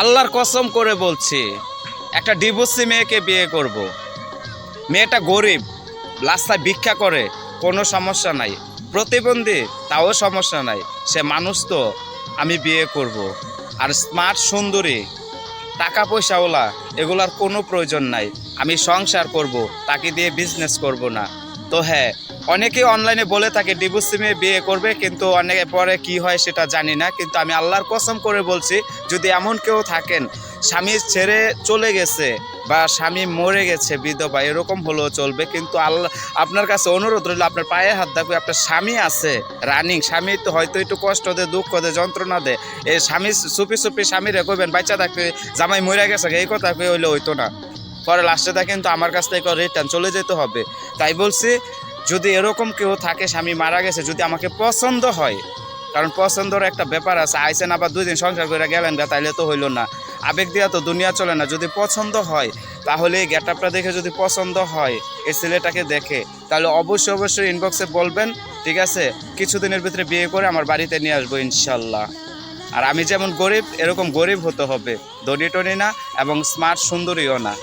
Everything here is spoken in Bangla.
আল্লাহর কসম করে বলছি, একটা ডিভোর্সি মেয়েকে বিয়ে করব। মেয়েটা গরিব, রাস্তায় ভিক্ষা করে, কোনো সমস্যা নাই। প্রতিবন্ধী, তাও সমস্যা নাই। সে মানুষ তো, আমি বিয়ে করব। আর স্মার্ট সুন্দরী, টাকা পয়সাওয়ালা, এগুলার কোনো প্রয়োজন নাই। আমি সংসার করব, তাকে দিয়ে বিজনেস করব না। তো হ্যাঁ, অনেকেই অনলাইনে বলে থাকে ডিভোর্সি মেয়ে বিয়ে করবে, কিন্তু অনেকে পরে কি হয় সেটা জানি না। কিন্তু আমি আল্লাহর কসম করে বলছি, যদি এমন কেউ থাকেন স্বামী ছেড়ে চলে গেছে বা স্বামী মরে গেছে, বিধবা, এরকম হলেও চলবে, কিন্তু আল্লাহ আপনার কাছে অনুরোধ রইল, আপনার পায়ে হাত থাকবে, আপনার স্বামী আছে রানিং, স্বামী তো হয়তো একটু কষ্ট দেয়, দুঃখ দেয়, যন্ত্রণা দেয়, এই স্বামী চুপি চুপি স্বামীরে কইবেন বাচ্চা থাকতে জামাই মরে গেছে, এই কথা কই হইলে হইতো না। পরে লাস্টে কিন্তু আমার কাছ থেকে রিটার্ন চলে যেতে হবে। তাই বলছি, যদি এরকম কেউ থাকে স্বামী মারা গেছে, যদি আমাকে পছন্দ হয়, কারণ পছন্দর একটা ব্যাপার আছে, আইসেন আবার 2 দিন সংসার করে গেলেন গা, তাইলে তো হইল না। আবেগ দিয়া তো দুনিয়া চলে না। যদি পছন্দ হয়, তাহলে এই গেট আপটা দেখে যদি পছন্দ হয়, এই ছেলেটাকে দেখে, তাহলে অবশ্যই অবশ্যই ইনবক্সে বলবেন, ঠিক আছে? কিছুদিনের ভিতরে বিয়ে করে আমার বাড়িতে নিয়ে আসবো ইনশাল্লাহ। আর আমি যেমন গরিব, এরকম গরিব হতে হবে, ধনী টনি না এবং স্মার্ট সুন্দরীও না।